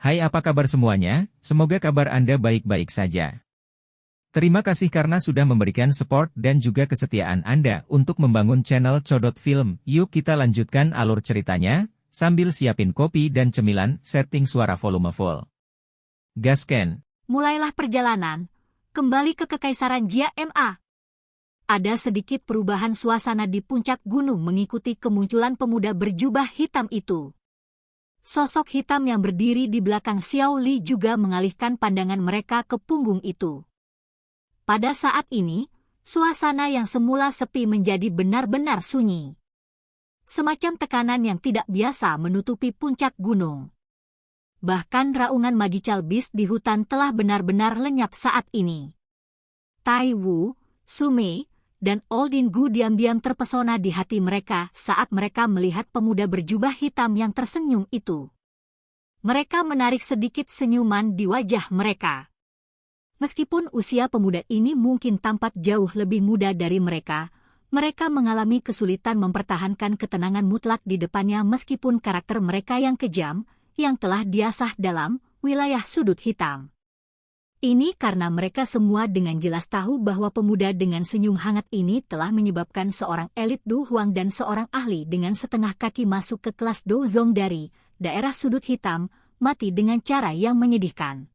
Hai, apa kabar semuanya? Semoga kabar Anda baik-baik saja. Terima kasih karena sudah memberikan support dan juga kesetiaan Anda untuk membangun channel Codot Film. Yuk kita lanjutkan alur ceritanya, sambil siapin kopi dan cemilan, setting suara volume full. Gasken. Mulailah perjalanan, kembali ke Kekaisaran Jia Ma. Ada sedikit perubahan suasana di puncak gunung mengikuti kemunculan pemuda berjubah hitam itu. Sosok hitam yang berdiri di belakang Xiao Li juga mengalihkan pandangan mereka ke punggung itu. Pada saat ini, suasana yang semula sepi menjadi benar-benar sunyi. Semacam tekanan yang tidak biasa menutupi puncak gunung. Bahkan raungan magical beast di hutan telah benar-benar lenyap saat ini. Tai Wu, Su Mei, dan Oldin Gu diam-diam terpesona di hati mereka saat mereka melihat pemuda berjubah hitam yang tersenyum itu. Mereka menarik sedikit senyuman di wajah mereka. Meskipun usia pemuda ini mungkin tampak jauh lebih muda dari mereka, mereka mengalami kesulitan mempertahankan ketenangan mutlak di depannya meskipun karakter mereka yang kejam, yang telah diasah dalam wilayah sudut hitam. Ini karena mereka semua dengan jelas tahu bahwa pemuda dengan senyum hangat ini telah menyebabkan seorang elit Du Huang dan seorang ahli dengan setengah kaki masuk ke kelas Do Zong dari daerah sudut hitam, mati dengan cara yang menyedihkan.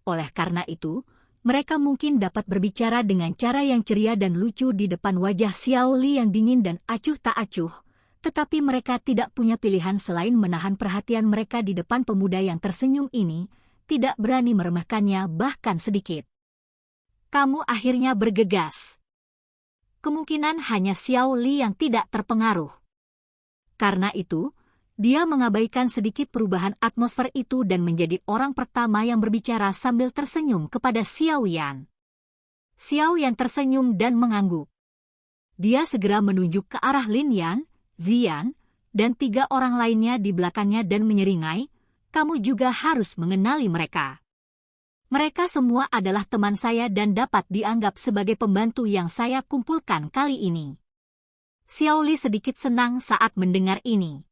Oleh karena itu, mereka mungkin dapat berbicara dengan cara yang ceria dan lucu di depan wajah Xiao Li yang dingin dan acuh tak acuh, tetapi mereka tidak punya pilihan selain menahan perhatian mereka di depan pemuda yang tersenyum ini, tidak berani meremehkannya bahkan sedikit. Kamu akhirnya bergegas. Kemungkinan hanya Xiao Li yang tidak terpengaruh. Karena itu, dia mengabaikan sedikit perubahan atmosfer itu dan menjadi orang pertama yang berbicara sambil tersenyum kepada Xiao Yan. Xiao Yan tersenyum dan mengangguk. Dia segera menunjuk ke arah Lin Yan, Ziyan, dan 3 orang lainnya di belakangnya dan menyeringai, kamu juga harus mengenali mereka. Mereka semua adalah teman saya dan dapat dianggap sebagai pembantu yang saya kumpulkan kali ini. Xiao Li sedikit senang saat mendengar ini.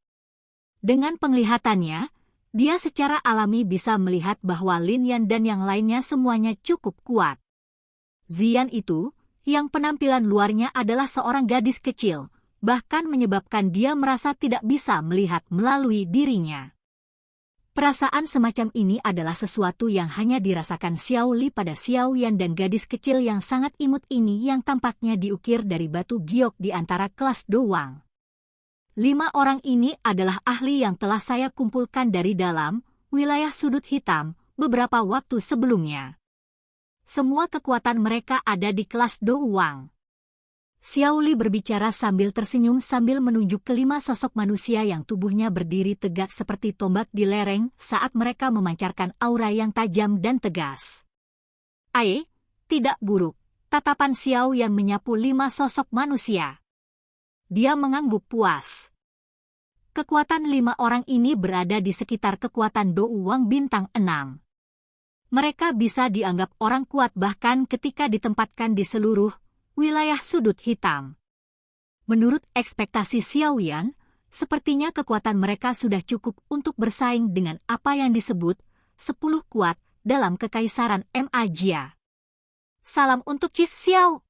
Dengan penglihatannya, dia secara alami bisa melihat bahwa Lin Yan dan yang lainnya semuanya cukup kuat. Ziyan itu, yang penampilan luarnya adalah seorang gadis kecil, bahkan menyebabkan dia merasa tidak bisa melihat melalui dirinya. Perasaan semacam ini adalah sesuatu yang hanya dirasakan Xiao Li pada Xiao Yan dan gadis kecil yang sangat imut ini yang tampaknya diukir dari batu giok di antara kelas Do Wang. 5 orang ini adalah ahli yang telah saya kumpulkan dari dalam wilayah sudut hitam beberapa waktu sebelumnya. Semua kekuatan mereka ada di kelas Do Wang. Xiao Li berbicara sambil tersenyum sambil menunjuk ke 5 sosok manusia yang tubuhnya berdiri tegak seperti tombak di lereng saat mereka memancarkan aura yang tajam dan tegas. Tidak buruk, tatapan Xiao Yan menyapu 5 sosok manusia. Dia mengangguk puas. Kekuatan 5 orang ini berada di sekitar kekuatan Do Wang bintang 6. Mereka bisa dianggap orang kuat bahkan ketika ditempatkan di seluruh wilayah sudut hitam. Menurut ekspektasi Xiao Yan, sepertinya kekuatan mereka sudah cukup untuk bersaing dengan apa yang disebut 10 kuat dalam Kekaisaran Ma Jia. Salam untuk Chief Xiao.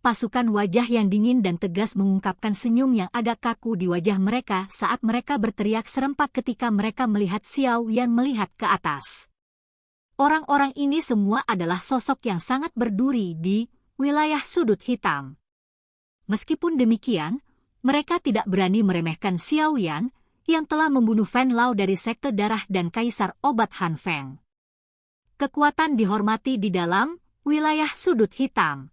Pasukan wajah yang dingin dan tegas mengungkapkan senyum yang agak kaku di wajah mereka saat mereka berteriak serempak ketika mereka melihat Xiao Yan melihat ke atas. Orang-orang ini semua adalah sosok yang sangat berduri di wilayah sudut hitam. Meskipun demikian, mereka tidak berani meremehkan Xiao Yan yang telah membunuh Fan Lao dari Sekte Darah dan Kaisar Obat Han Feng. Kekuatan dihormati di dalam wilayah sudut hitam.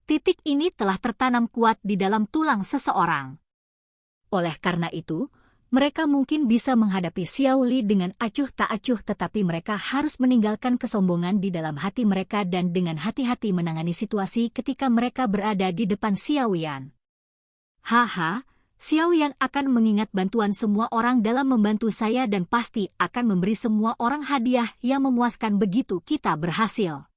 Titik ini telah tertanam kuat di dalam tulang seseorang. Oleh karena itu, mereka mungkin bisa menghadapi Xiao Li dengan acuh tak acuh tetapi mereka harus meninggalkan kesombongan di dalam hati mereka dan dengan hati-hati menangani situasi ketika mereka berada di depan Xiao Yan. Haha, Xiao Yan akan mengingat bantuan semua orang dalam membantu saya dan pasti akan memberi semua orang hadiah yang memuaskan begitu kita berhasil.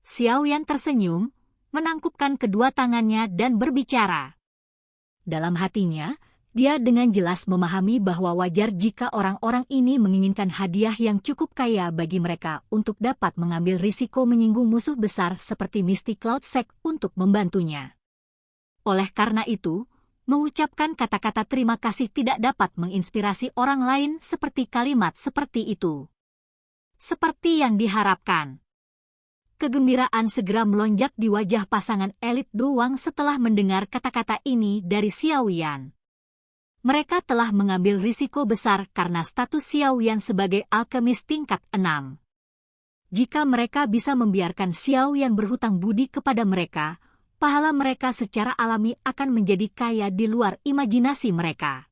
Xiao Yan tersenyum, menangkupkan kedua tangannya dan berbicara. Dalam hatinya, Dia dengan jelas memahami bahwa wajar jika orang-orang ini menginginkan hadiah yang cukup kaya bagi mereka untuk dapat mengambil risiko menyinggung musuh besar seperti Misty Cloud Sect untuk membantunya. Oleh karena itu, mengucapkan kata-kata terima kasih tidak dapat menginspirasi orang lain seperti kalimat seperti itu. Seperti yang diharapkan. Kegembiraan segera melonjak di wajah pasangan elit Duwang setelah mendengar kata-kata ini dari Xiao Yan. Mereka telah mengambil risiko besar karena status Xiao Yan sebagai alkemis tingkat 6. Jika mereka bisa membiarkan Xiao Yan berhutang budi kepada mereka, pahala mereka secara alami akan menjadi kaya di luar imajinasi mereka.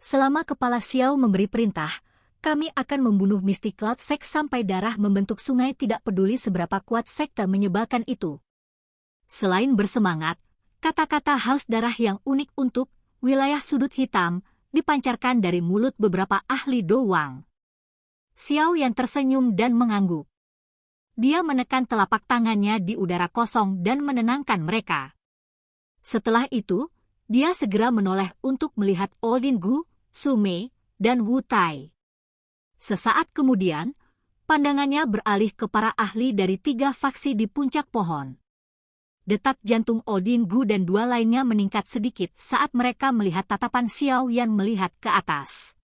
Selama kepala Xiao memberi perintah, kami akan membunuh Misty Cloud Sect sampai darah membentuk sungai, tidak peduli seberapa kuat sekte menyebalkan itu. Selain bersemangat, kata-kata haus darah yang unik untuk wilayah sudut hitam dipancarkan dari mulut beberapa ahli Dowang. Xiao Yan tersenyum dan mengangguk. Dia menekan telapak tangannya di udara kosong dan menenangkan mereka. Setelah itu, dia segera menoleh untuk melihat Oldin Gu, Su Mei, dan Wu Tai. Sesaat kemudian, pandangannya beralih ke para ahli dari 3 faksi di puncak pohon. Detak jantung Oldin Gu dan 2 lainnya meningkat sedikit saat mereka melihat tatapan Xiao Yan melihat ke atas.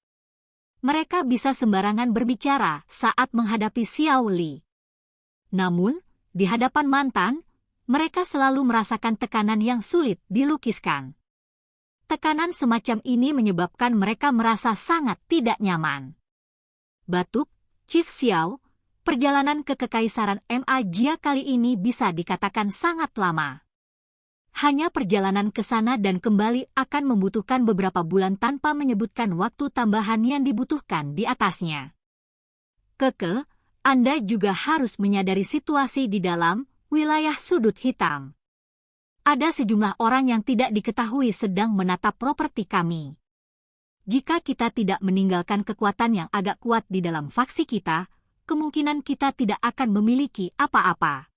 Mereka bisa sembarangan berbicara saat menghadapi Xiao Li. Namun, di hadapan mantan, mereka selalu merasakan tekanan yang sulit dilukiskan. Tekanan semacam ini menyebabkan mereka merasa sangat tidak nyaman. Batuk, Chief Xiao, perjalanan ke Kekaisaran Ma Jia kali ini bisa dikatakan sangat lama. Hanya perjalanan ke sana dan kembali akan membutuhkan beberapa bulan tanpa menyebutkan waktu tambahan yang dibutuhkan di atasnya. Keke, Anda juga harus menyadari situasi di dalam wilayah sudut hitam. Ada sejumlah orang yang tidak diketahui sedang menatap properti kami. Jika kita tidak meninggalkan kekuatan yang agak kuat di dalam faksi kita, kemungkinan kita tidak akan memiliki apa-apa.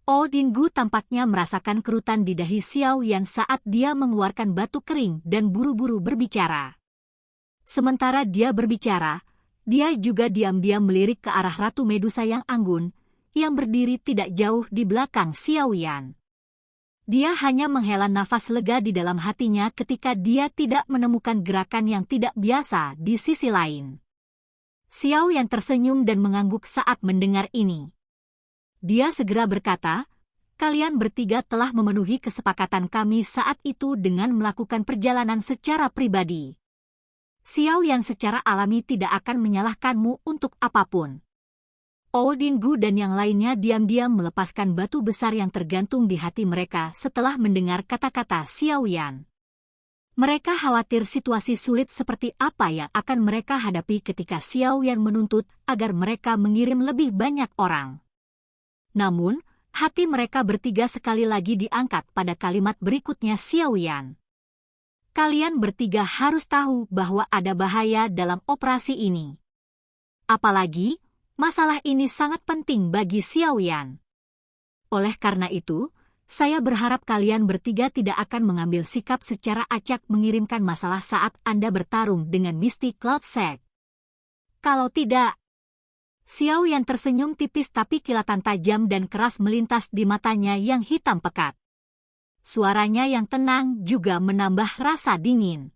Oldin Gu tampaknya merasakan kerutan di dahi Xiao Yan saat dia mengeluarkan batu kering dan buru-buru berbicara. Sementara dia berbicara, dia juga diam-diam melirik ke arah Ratu Medusa yang anggun, yang berdiri tidak jauh di belakang Xiao Yan. Dia hanya menghela nafas lega di dalam hatinya ketika dia tidak menemukan gerakan yang tidak biasa di sisi lain. Xiao Yan tersenyum dan mengangguk saat mendengar ini. Dia segera berkata, "Kalian bertiga telah memenuhi kesepakatan kami saat itu dengan melakukan perjalanan secara pribadi. Xiao Yan secara alami tidak akan menyalahkanmu untuk apapun." Oldin Gu dan yang lainnya diam-diam melepaskan batu besar yang tergantung di hati mereka setelah mendengar kata-kata Xiao Yan. Mereka khawatir situasi sulit seperti apa yang akan mereka hadapi ketika Xiao Yan menuntut agar mereka mengirim lebih banyak orang. Namun, hati mereka bertiga sekali lagi diangkat pada kalimat berikutnya Xiao Yan. Kalian bertiga harus tahu bahwa ada bahaya dalam operasi ini. Apalagi, masalah ini sangat penting bagi Xiao Yan. Oleh karena itu, saya berharap kalian bertiga tidak akan mengambil sikap secara acak mengirimkan masalah saat Anda bertarung dengan Misty Cloud Sect. Kalau tidak, Xiao Yan tersenyum tipis tapi kilatan tajam dan keras melintas di matanya yang hitam pekat. Suaranya yang tenang juga menambah rasa dingin.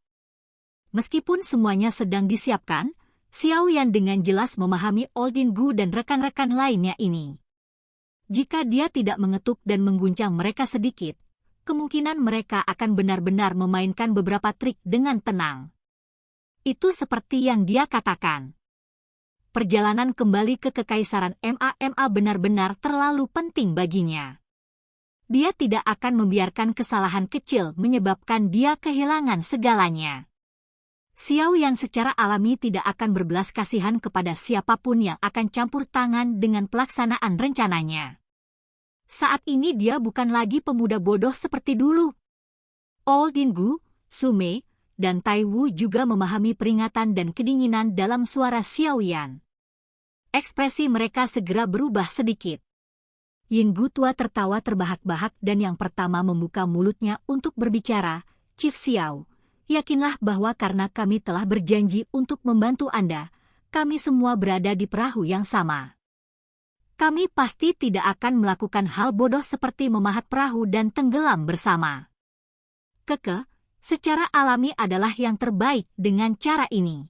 Meskipun semuanya sedang disiapkan, Xiao Yan dengan jelas memahami Oldin Gu dan rekan-rekan lainnya ini. Jika dia tidak mengetuk dan mengguncang mereka sedikit, kemungkinan mereka akan benar-benar memainkan beberapa trik dengan tenang. Itu seperti yang dia katakan. Perjalanan kembali ke Kekaisaran Ma benar-benar terlalu penting baginya. Dia tidak akan membiarkan kesalahan kecil menyebabkan dia kehilangan segalanya. Xiao Yan secara alami tidak akan berbelas kasihan kepada siapapun yang akan campur tangan dengan pelaksanaan rencananya. Saat ini dia bukan lagi pemuda bodoh seperti dulu. Oldin Gu, Su Mei, dan Tai Wu juga memahami peringatan dan kedinginan dalam suara Xiao Yan. Ekspresi mereka segera berubah sedikit. Yin Gu tua tertawa terbahak-bahak dan yang pertama membuka mulutnya untuk berbicara, "Chief Xiao, yakinlah bahwa karena kami telah berjanji untuk membantu Anda, kami semua berada di perahu yang sama. Kami pasti tidak akan melakukan hal bodoh seperti memahat perahu dan tenggelam bersama. Keke, secara alami adalah yang terbaik dengan cara ini.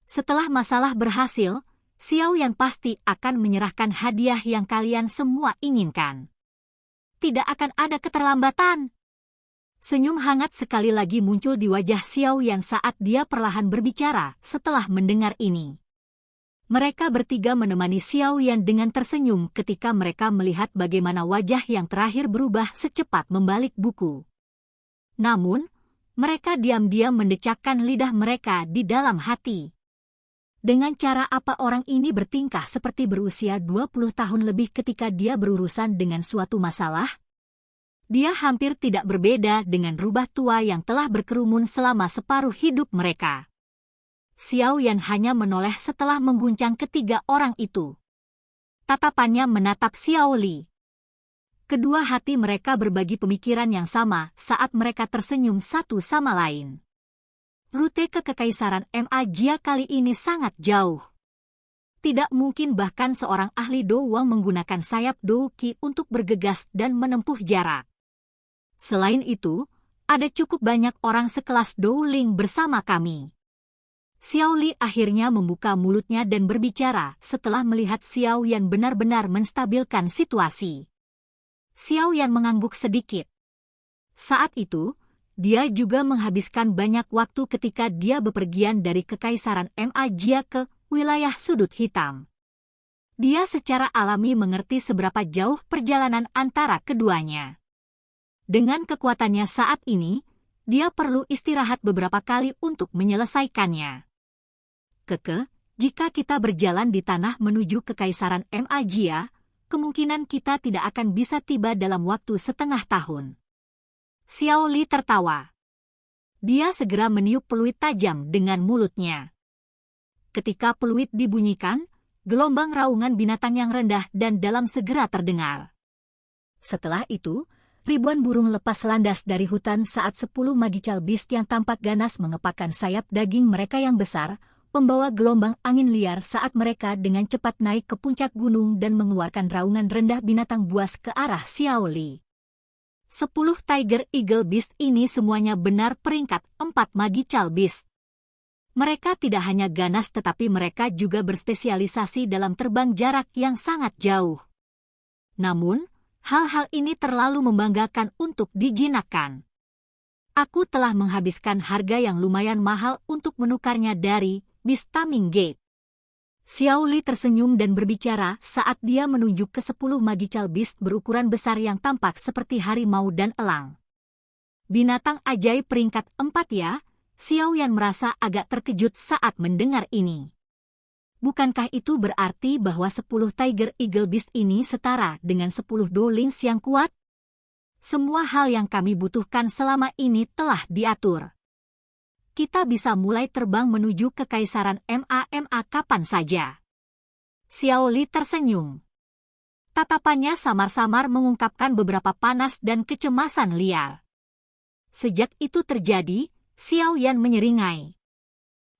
Setelah masalah berhasil, Xiao Yan pasti akan menyerahkan hadiah yang kalian semua inginkan. Tidak akan ada keterlambatan. Senyum hangat sekali lagi muncul di wajah Xiao Yan saat dia perlahan berbicara setelah mendengar ini. Mereka bertiga menemani Xiao Yan dengan tersenyum ketika mereka melihat bagaimana wajah yang terakhir berubah secepat membalik buku. Namun, mereka diam-diam mendecakkan lidah mereka di dalam hati. Dengan cara apa orang ini bertingkah seperti berusia 20 tahun lebih ketika dia berurusan dengan suatu masalah? Dia hampir tidak berbeda dengan rubah tua yang telah berkerumun selama separuh hidup mereka. Xiao Yan hanya menoleh setelah mengguncang ketiga orang itu. Tatapannya menatap Xiao Li. Kedua hati mereka berbagi pemikiran yang sama saat mereka tersenyum satu sama lain. Rute ke Kekaisaran Ma Jia kali ini sangat jauh. Tidak mungkin bahkan seorang ahli doang menggunakan sayap Douqi untuk bergegas dan menempuh jarak. Selain itu, ada cukup banyak orang sekelas Douling bersama kami. Xiao Li akhirnya membuka mulutnya dan berbicara setelah melihat Xiao Yan benar-benar menstabilkan situasi. Xiao Yan mengangguk sedikit. Saat itu, dia juga menghabiskan banyak waktu ketika dia bepergian dari Kekaisaran Ma Jia ke wilayah Sudut Hitam. Dia secara alami mengerti seberapa jauh perjalanan antara keduanya. Dengan kekuatannya saat ini, dia perlu istirahat beberapa kali untuk menyelesaikannya. Keke, jika kita berjalan di tanah menuju Kekaisaran Ma Jia, kemungkinan kita tidak akan bisa tiba dalam waktu setengah tahun. Xiao Li tertawa. Dia segera meniup peluit tajam dengan mulutnya. Ketika peluit dibunyikan, gelombang raungan binatang yang rendah dan dalam segera terdengar. Setelah itu, ribuan burung lepas landas dari hutan saat 10 magical beast yang tampak ganas mengepakkan sayap daging mereka yang besar, membawa gelombang angin liar saat mereka dengan cepat naik ke puncak gunung dan mengeluarkan raungan rendah binatang buas ke arah Xiao Li. 10 Tiger Eagle Beast ini semuanya benar peringkat 4 magical beast. Mereka tidak hanya ganas tetapi mereka juga berspesialisasi dalam terbang jarak yang sangat jauh. Namun, hal-hal ini terlalu membanggakan untuk dijinakkan. Aku telah menghabiskan harga yang lumayan mahal untuk menukarnya dari Beast Taming Gate. Xiao Li tersenyum dan berbicara saat dia menunjuk ke 10 magical beast berukuran besar yang tampak seperti harimau dan elang. Binatang ajaib peringkat 4 ya, Xiao Yan merasa agak terkejut saat mendengar ini. Bukankah itu berarti bahwa 10 Tiger Eagle Beast ini setara dengan 10 Doulings yang kuat? Semua hal yang kami butuhkan selama ini telah diatur. Kita bisa mulai terbang menuju Kekaisaran Ma kapan saja. Xiao Li tersenyum. Tatapannya samar-samar mengungkapkan beberapa panas dan kecemasan liar. Sejak itu terjadi, Xiao Yan menyeringai.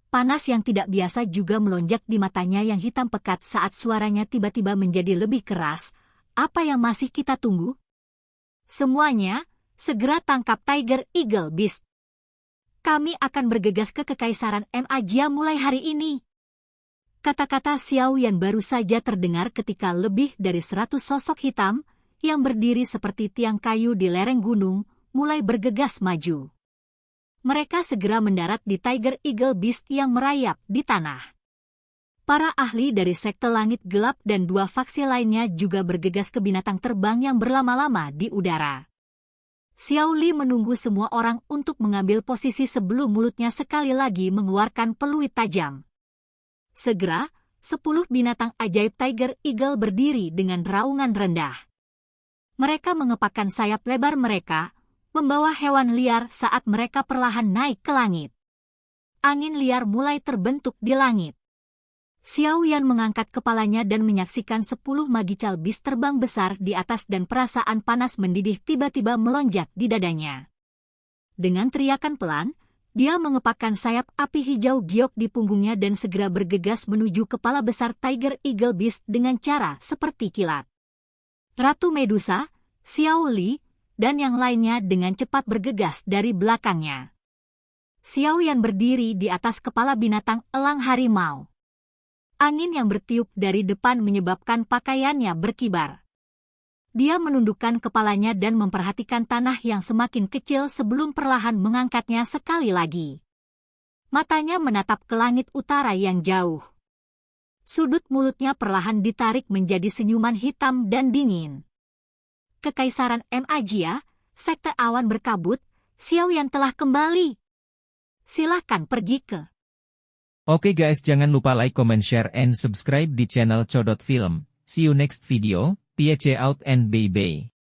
Panas yang tidak biasa juga melonjak di matanya yang hitam pekat saat suaranya tiba-tiba menjadi lebih keras. Apa yang masih kita tunggu? Semuanya, segera tangkap Tiger Eagle Beast. Kami akan bergegas ke Kekaisaran Ma Jia mulai hari ini. Kata-kata Xiao Yan baru saja terdengar ketika lebih dari 100 sosok hitam, yang berdiri seperti tiang kayu di lereng gunung, mulai bergegas maju. Mereka segera mendarat di Tiger Eagle Beast yang merayap di tanah. Para ahli dari Sekte Langit Gelap dan 2 faksi lainnya juga bergegas ke binatang terbang yang berlama-lama di udara. Xiao Li menunggu semua orang untuk mengambil posisi sebelum mulutnya sekali lagi mengeluarkan peluit tajam. Segera, 10 binatang ajaib Tiger Eagle berdiri dengan raungan rendah. Mereka mengepakkan sayap lebar mereka, membawa hewan liar saat mereka perlahan naik ke langit. Angin liar mulai terbentuk di langit. Xiao Yan mengangkat kepalanya dan menyaksikan 10 magical beast terbang besar di atas dan perasaan panas mendidih tiba-tiba melonjak di dadanya. Dengan teriakan pelan, Dia mengepakkan sayap api hijau giok di punggungnya dan segera bergegas menuju kepala besar Tiger Eagle Beast dengan cara seperti kilat. Ratu Medusa, Xiao Li, dan yang lainnya dengan cepat bergegas dari belakangnya. Xiao Yan berdiri di atas kepala binatang elang harimau. Angin yang bertiup dari depan menyebabkan pakaiannya berkibar. Dia menundukkan kepalanya dan memperhatikan tanah yang semakin kecil sebelum perlahan mengangkatnya sekali lagi. Matanya menatap ke langit utara yang jauh. Sudut mulutnya perlahan ditarik menjadi senyuman hitam dan dingin. Kekaisaran Magia, Sekte Awan Berkabut, Xiao Yan telah kembali. Silahkan pergi ke. Oke guys, jangan lupa like, comment, share, and subscribe di channel Codot Film. See you next video. Peace out and bye-bye.